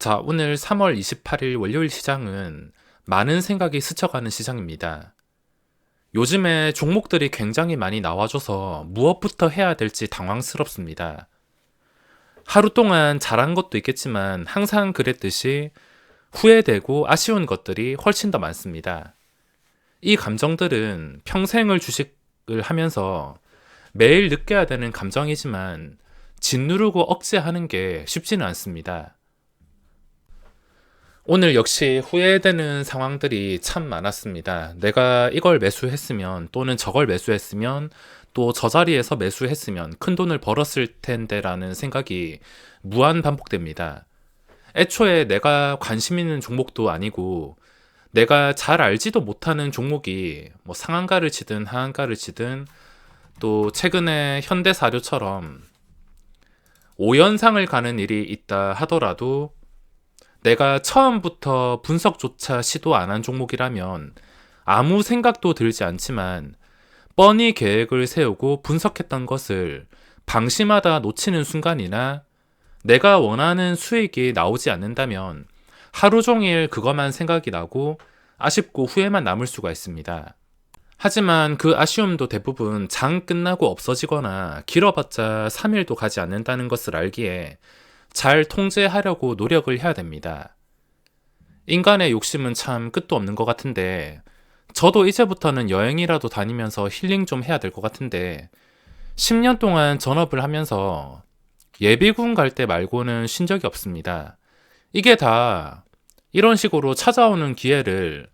자, 오늘 3월 28일 월요일 시장은 많은 생각이 스쳐가는 시장입니다. 요즘에 종목들이 굉장히 많이 나와줘서 무엇부터 해야 될지 당황스럽습니다. 하루 동안 잘한 것도 있겠지만 항상 그랬듯이 후회되고 아쉬운 것들이 훨씬 더 많습니다. 이 감정들은 평생을 주식을 하면서 매일 느껴야 되는 감정이지만 짓누르고 억제하는 게 쉽지는 않습니다. 오늘 역시 후회되는 상황들이 참 많았습니다. 내가 이걸 매수했으면 또는 저걸 매수했으면 또 저 자리에서 매수했으면 큰 돈을 벌었을 텐데 라는 생각이 무한 반복됩니다. 애초에 내가 관심 있는 종목도 아니고 내가 잘 알지도 못하는 종목이 뭐 상한가를 치든 하한가를 치든 또 최근에 현대사료처럼 5연상을 가는 일이 있다 하더라도 내가 처음부터 분석조차 시도 안 한 종목이라면 아무 생각도 들지 않지만 뻔히 계획을 세우고 분석했던 것을 방심하다 놓치는 순간이나 내가 원하는 수익이 나오지 않는다면 하루 종일 그것만 생각이 나고 아쉽고 후회만 남을 수가 있습니다. 하지만 그 아쉬움도 대부분 장 끝나고 없어지거나 길어봤자 3일도 가지 않는다는 것을 알기에 잘 통제하려고 노력을 해야 됩니다. 인간의 욕심은 참 끝도 없는 것 같은데 저도 이제부터는 여행이라도 다니면서 힐링 좀 해야 될 것 같은데 10년 동안 전업을 하면서 예비군 갈 때 말고는 쉰 적이 없습니다. 이게 다 이런 식으로 찾아오는 기회를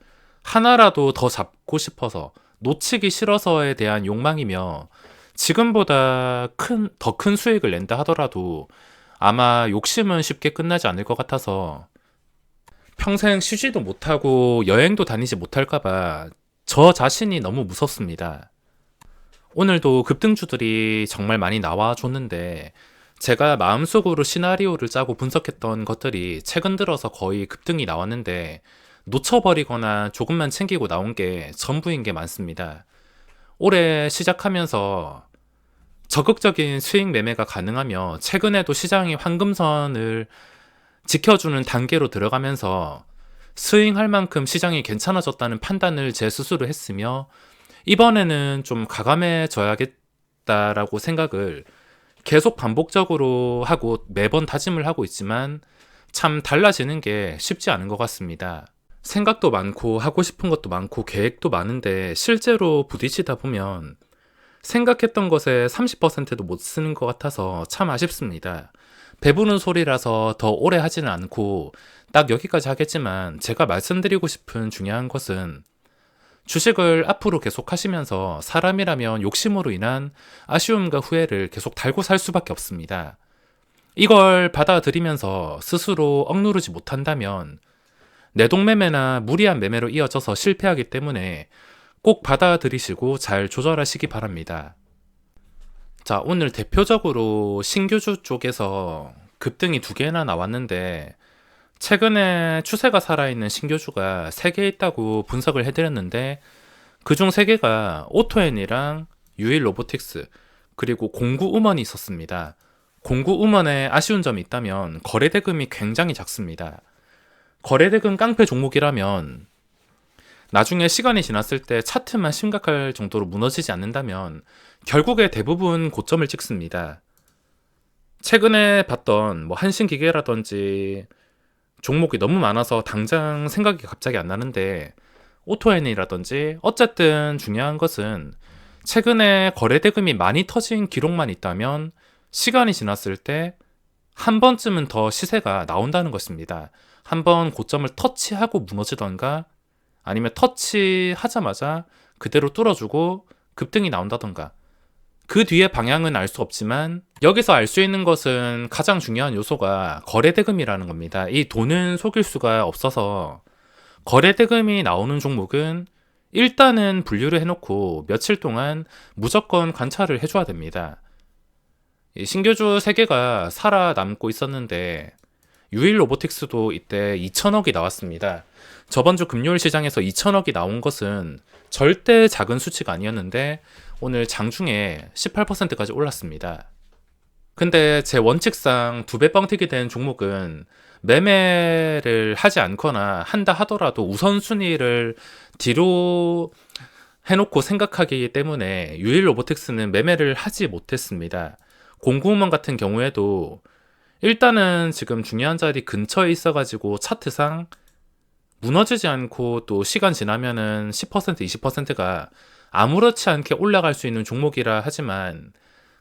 하나라도 더 잡고 싶어서 놓치기 싫어서에 대한 욕망이며 지금보다 더 큰 수익을 낸다 하더라도 아마 욕심은 쉽게 끝나지 않을 것 같아서 평생 쉬지도 못하고 여행도 다니지 못할까봐 저 자신이 너무 무섭습니다. 오늘도 급등주들이 정말 많이 나와줬는데 제가 마음속으로 시나리오를 짜고 분석했던 것들이 최근 들어서 거의 급등이 나왔는데 놓쳐버리거나 조금만 챙기고 나온 게 전부인 게 많습니다. 올해 시작하면서 적극적인 수익 매매가 가능하며 최근에도 시장이 황금선을 지켜주는 단계로 들어가면서 스윙할 만큼 시장이 괜찮아졌다는 판단을 제 스스로 했으며 이번에는 좀 가감해져야겠다라고 생각을 계속 반복적으로 하고 매번 다짐을 하고 있지만 참 달라지는 게 쉽지 않은 것 같습니다. 생각도 많고 하고 싶은 것도 많고 계획도 많은데 실제로 부딪히다 보면 생각했던 것에 30%도 못 쓰는 것 같아서 참 아쉽습니다. 배부른 소리라서 더 오래 하지는 않고 딱 여기까지 하겠지만 제가 말씀드리고 싶은 중요한 것은 주식을 앞으로 계속 하시면서 사람이라면 욕심으로 인한 아쉬움과 후회를 계속 달고 살 수밖에 없습니다. 이걸 받아들이면서 스스로 억누르지 못한다면 내동매매나 무리한 매매로 이어져서 실패하기 때문에 꼭 받아들이시고 잘 조절하시기 바랍니다. 자, 오늘 대표적으로 신규주 쪽에서 급등이 2개나 나왔는데 최근에 추세가 살아있는 신규주가 3개 있다고 분석을 해드렸는데 그중 3개가 오토앤이랑 유일로보틱스 그리고 공구음원이 있었습니다. 공구음원에 아쉬운 점이 있다면 거래대금이 굉장히 작습니다. 거래대금 깡패 종목이라면 나중에 시간이 지났을 때 차트만 심각할 정도로 무너지지 않는다면 결국에 대부분 고점을 찍습니다. 최근에 봤던 뭐 한신기계라든지 종목이 너무 많아서 당장 생각이 갑자기 안 나는데 오토앤이라든지 어쨌든 중요한 것은 최근에 거래대금이 많이 터진 기록만 있다면 시간이 지났을 때 한 번쯤은 더 시세가 나온다는 것입니다. 한번 고점을 터치하고 무너지던가 아니면 터치하자마자 그대로 뚫어주고 급등이 나온다던가 그 뒤에 방향은 알 수 없지만 여기서 알 수 있는 것은 가장 중요한 요소가 거래대금이라는 겁니다. 이 돈은 속일 수가 없어서 거래대금이 나오는 종목은 일단은 분류를 해놓고 며칠 동안 무조건 관찰을 해줘야 됩니다. 이 신규주 3개가 살아남고 있었는데 유일로보틱스도 이때 2천억이 나왔습니다. 저번 주 금요일 시장에서 2천억이 나온 것은 절대 작은 수치가 아니었는데 오늘 장중에 18%까지 올랐습니다. 근데 제 원칙상 2배 뻥튀기 된 종목은 매매를 하지 않거나 한다 하더라도 우선순위를 뒤로 해놓고 생각하기 때문에 유일 로보틱스는 매매를 하지 못했습니다. 공구먼 같은 경우에도 일단은 지금 중요한 자리 근처에 있어가지고 차트상 무너지지 않고 또 시간 지나면은 10% 20%가 아무렇지 않게 올라갈 수 있는 종목이라 하지만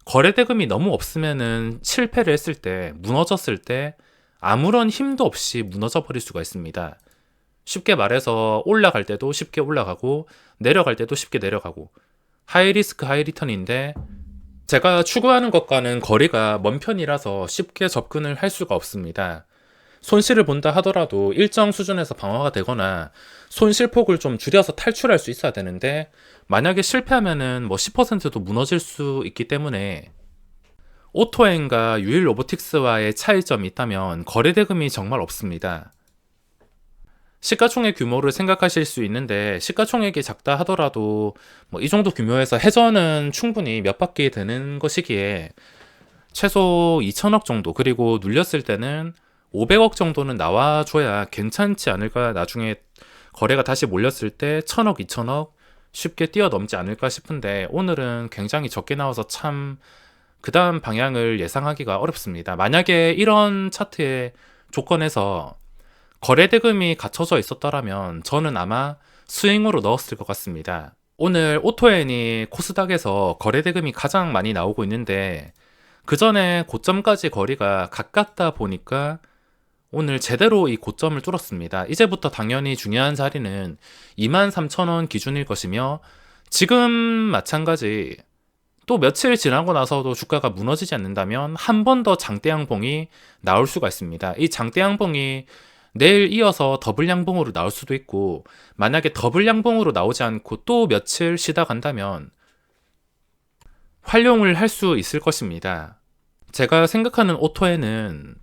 거래대금이 너무 없으면은 실패를 했을 때, 무너졌을 때 아무런 힘도 없이 무너져 버릴 수가 있습니다. 쉽게 말해서 올라갈 때도 쉽게 올라가고 내려갈 때도 쉽게 내려가고 하이 리스크 하이 리턴인데 제가 추구하는 것과는 거리가 먼 편이라서 쉽게 접근을 할 수가 없습니다. 손실을 본다 하더라도 일정 수준에서 방어가 되거나 손실폭을 좀 줄여서 탈출할 수 있어야 되는데 만약에 실패하면은 뭐 10%도 무너질 수 있기 때문에 오토엔과 유일 로보틱스와의 차이점이 있다면 거래대금이 정말 없습니다. 시가총액 규모를 생각하실 수 있는데 시가총액이 작다 하더라도 뭐 이 정도 규모에서 해전은 충분히 몇 바퀴 되는 것이기에 최소 2천억 정도, 그리고 눌렸을 때는 500억 정도는 나와줘야 괜찮지 않을까. 나중에 거래가 다시 몰렸을 때 1000억 2천억 쉽게 뛰어넘지 않을까 싶은데 오늘은 굉장히 적게 나와서 참 그 다음 방향을 예상하기가 어렵습니다. 만약에 이런 차트의 조건에서 거래대금이 갖춰져 있었더라면 저는 아마 스윙으로 넣었을 것 같습니다. 오늘 오토엔이 코스닥에서 거래대금이 가장 많이 나오고 있는데 그 전에 고점까지 거리가 가깝다 보니까 오늘 제대로 이 고점을 뚫었습니다. 이제부터 당연히 중요한 자리는 23,000원 기준일 것이며 지금 마찬가지 또 며칠 지나고 나서도 주가가 무너지지 않는다면 한 번 더 장대 양봉이 나올 수가 있습니다. 이 장대 양봉이 내일 이어서 더블 양봉으로 나올 수도 있고 만약에 더블 양봉으로 나오지 않고 또 며칠 쉬다 간다면 활용을 할 수 있을 것입니다. 제가 생각하는 오토에는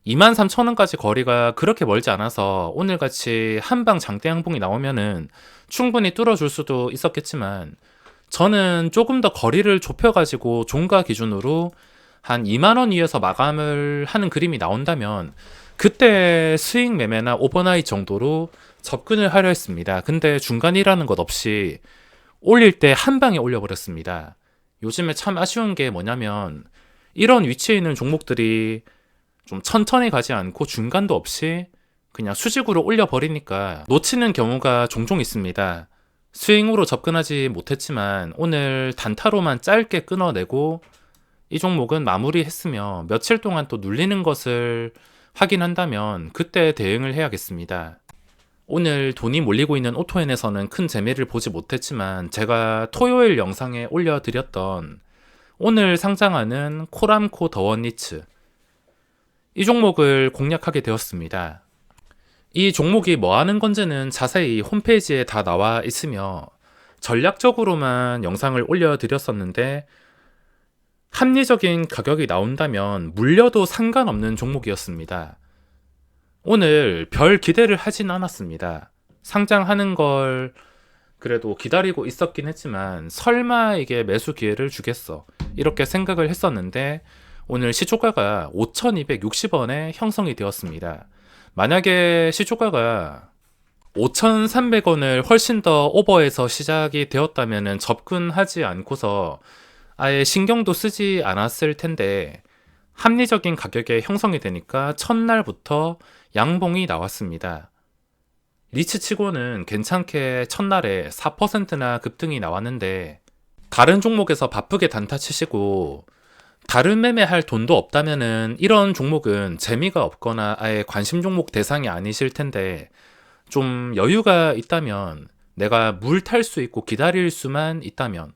23,000원까지 거리가 그렇게 멀지 않아서 오늘같이 한방 장대 양봉이 나오면은 충분히 뚫어줄 수도 있었겠지만 저는 조금 더 거리를 좁혀가지고 종가 기준으로 한 2만원 위에서 마감을 하는 그림이 나온다면 그때 스윙 매매나 오버나잇 정도로 접근을 하려 했습니다. 근데 중간이라는 것 없이 올릴 때 한 방에 올려버렸습니다. 요즘에 참 아쉬운 게 뭐냐면 이런 위치에 있는 종목들이 좀 천천히 가지 않고 중간도 없이 그냥 수직으로 올려버리니까 놓치는 경우가 종종 있습니다. 스윙으로 접근하지 못했지만 오늘 단타로만 짧게 끊어내고 이 종목은 마무리했으며 며칠 동안 또 눌리는 것을 확인한다면 그때 대응을 해야겠습니다. 오늘 돈이 몰리고 있는 오토엔에서는 큰 재미를 보지 못했지만 제가 토요일 영상에 올려드렸던 오늘 상장하는 코람코 더원리츠 이 종목을 공략하게 되었습니다. 이 종목이 뭐 하는 건지는 자세히 홈페이지에 다 나와 있으며 전략적으로만 영상을 올려드렸었는데 합리적인 가격이 나온다면 물려도 상관없는 종목이었습니다. 오늘 별 기대를 하진 않았습니다. 상장하는 걸 그래도 기다리고 있었긴 했지만 설마 이게 매수 기회를 주겠어 이렇게 생각을 했었는데 오늘 시초가가 5,260원에 형성이 되었습니다. 만약에 시초가가 5,300원을 훨씬 더 오버해서 시작이 되었다면 접근하지 않고서 아예 신경도 쓰지 않았을 텐데 합리적인 가격에 형성이 되니까 첫날부터 양봉이 나왔습니다. 리츠 치고는 괜찮게 첫날에 4%나 급등이 나왔는데 다른 종목에서 바쁘게 단타 치시고 다른 매매할 돈도 없다면은 이런 종목은 재미가 없거나 아예 관심 종목 대상이 아니실 텐데 좀 여유가 있다면 내가 물 탈 수 있고 기다릴 수만 있다면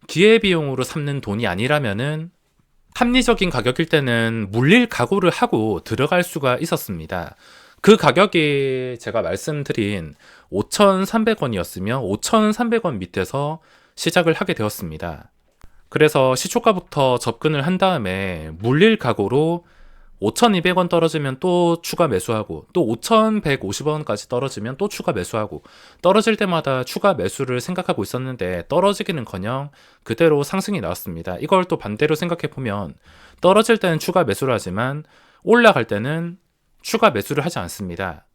기회비용으로 삼는 돈이 아니라면은 합리적인 가격일 때는 물릴 각오를 하고 들어갈 수가 있었습니다. 그 가격이 제가 말씀드린 5,300원이었으며 5,300원 밑에서 시작을 하게 되었습니다. 그래서 시초가부터 접근을 한 다음에 물릴 각오로 5,200원 떨어지면 또 추가 매수하고 또 5,150원까지 떨어지면 또 추가 매수하고 떨어질 때마다 추가 매수를 생각하고 있었는데 떨어지기는커녕 그대로 상승이 나왔습니다. 이걸 또 반대로 생각해보면 떨어질 때는 추가 매수를 하지만 올라갈 때는 추가 매수를 하지 않습니다.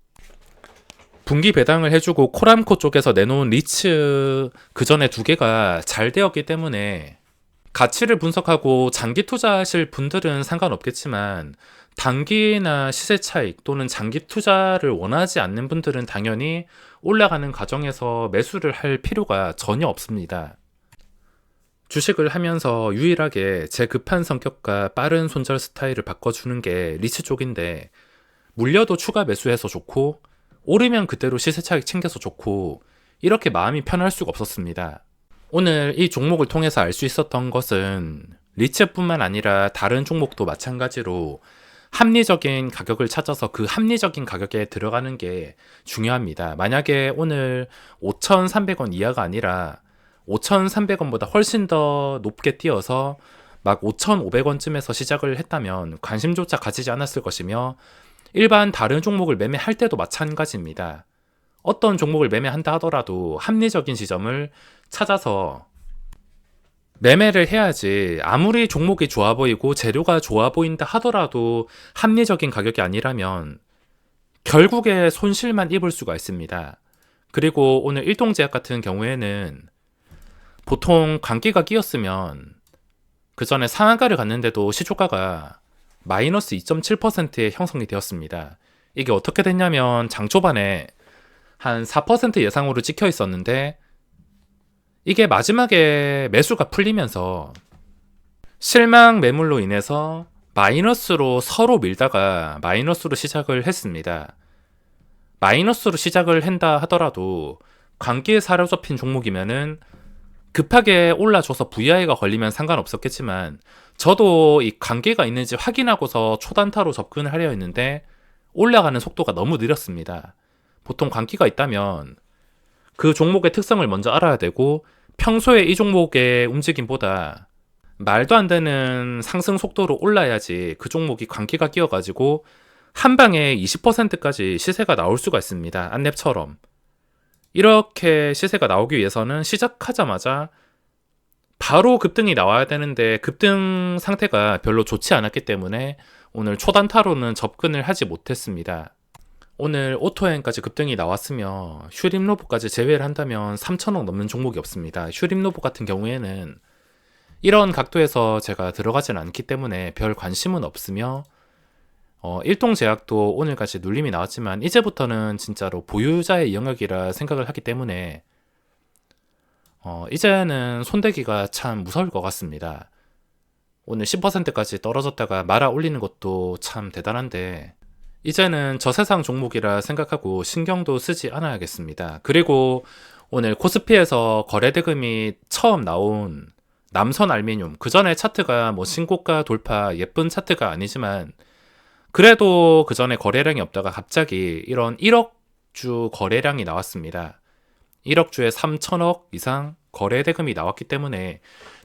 분기 배당을 해주고 코람코 쪽에서 내놓은 리츠 그 전에 두 개가 잘 되었기 때문에 가치를 분석하고 장기 투자하실 분들은 상관없겠지만 단기나 시세 차익 또는 장기 투자를 원하지 않는 분들은 당연히 올라가는 과정에서 매수를 할 필요가 전혀 없습니다. 주식을 하면서 유일하게 제 급한 성격과 빠른 손절 스타일을 바꿔주는 게 리츠 쪽인데, 물려도 추가 매수해서 좋고 오르면 그대로 시세 차익 챙겨서 좋고 이렇게 마음이 편할 수가 없었습니다. 오늘 이 종목을 통해서 알 수 있었던 것은 리츠뿐만 아니라 다른 종목도 마찬가지로 합리적인 가격을 찾아서 그 합리적인 가격에 들어가는 게 중요합니다. 만약에 오늘 5,300원 이하가 아니라 5,300원보다 훨씬 더 높게 뛰어서 막 5,500원쯤에서 시작을 했다면 관심조차 가지지 않았을 것이며, 일반 다른 종목을 매매할 때도 마찬가지입니다. 어떤 종목을 매매한다 하더라도 합리적인 지점을 찾아서 매매를 해야지, 아무리 종목이 좋아 보이고 재료가 좋아 보인다 하더라도 합리적인 가격이 아니라면 결국에 손실만 입을 수가 있습니다. 그리고 오늘 일동제약 같은 경우에는 보통 감기가 끼었으면 그 전에 상한가를 갔는데도 시초가가 마이너스 2.7%의 형성이 되었습니다. 이게 어떻게 됐냐면 장 초반에 한 4% 예상으로 찍혀 있었는데 이게 마지막에 매수가 풀리면서 실망 매물로 인해서 마이너스로 서로 밀다가 마이너스로 시작을 했습니다. 마이너스로 시작을 한다 하더라도 감기에 사로잡힌 종목이면은 급하게 올라줘서 VI가 걸리면 상관없었겠지만, 저도 이 관계가 있는지 확인하고서 초단타로 접근을 하려 했는데 올라가는 속도가 너무 느렸습니다. 보통 관계가 있다면 그 종목의 특성을 먼저 알아야 되고, 평소에 이 종목의 움직임보다 말도 안 되는 상승 속도로 올라야지 그 종목이 관계가 끼어가지고 한 방에 20%까지 시세가 나올 수가 있습니다. 안랩처럼. 이렇게 시세가 나오기 위해서는 시작하자마자 바로 급등이 나와야 되는데 급등 상태가 별로 좋지 않았기 때문에 오늘 초단타로는 접근을 하지 못했습니다. 오늘 오토엔까지 급등이 나왔으며 슈림로보까지 제외를 한다면 3,000원 넘는 종목이 없습니다. 슈림로보 같은 경우에는 이런 각도에서 제가 들어가진 않기 때문에 별 관심은 없으며, 일동제약도 오늘까지 눌림이 나왔지만 이제부터는 진짜로 보유자의 영역이라 생각을 하기 때문에 이제는 손대기가 참 무서울 것 같습니다. 오늘 10%까지 떨어졌다가 말아 올리는 것도 참 대단한데 이제는 저세상 종목이라 생각하고 신경도 쓰지 않아야겠습니다. 그리고 오늘 코스피에서 거래대금이 처음 나온 남선 알미늄, 그 전에 차트가 뭐 신고가 돌파 예쁜 차트가 아니지만 그래도 그 전에 거래량이 없다가 갑자기 이런 1억 주 거래량이 나왔습니다. 1억 주에 3천억 이상 거래 대금이 나왔기 때문에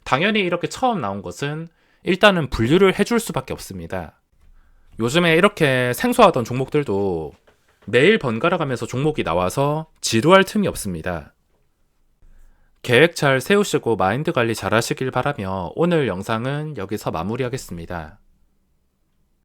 당연히 이렇게 처음 나온 것은 일단은 분류를 해줄 수밖에 없습니다. 요즘에 이렇게 생소하던 종목들도 매일 번갈아 가면서 종목이 나와서 지루할 틈이 없습니다. 계획 잘 세우시고 마인드 관리 잘 하시길 바라며 오늘 영상은 여기서 마무리하겠습니다.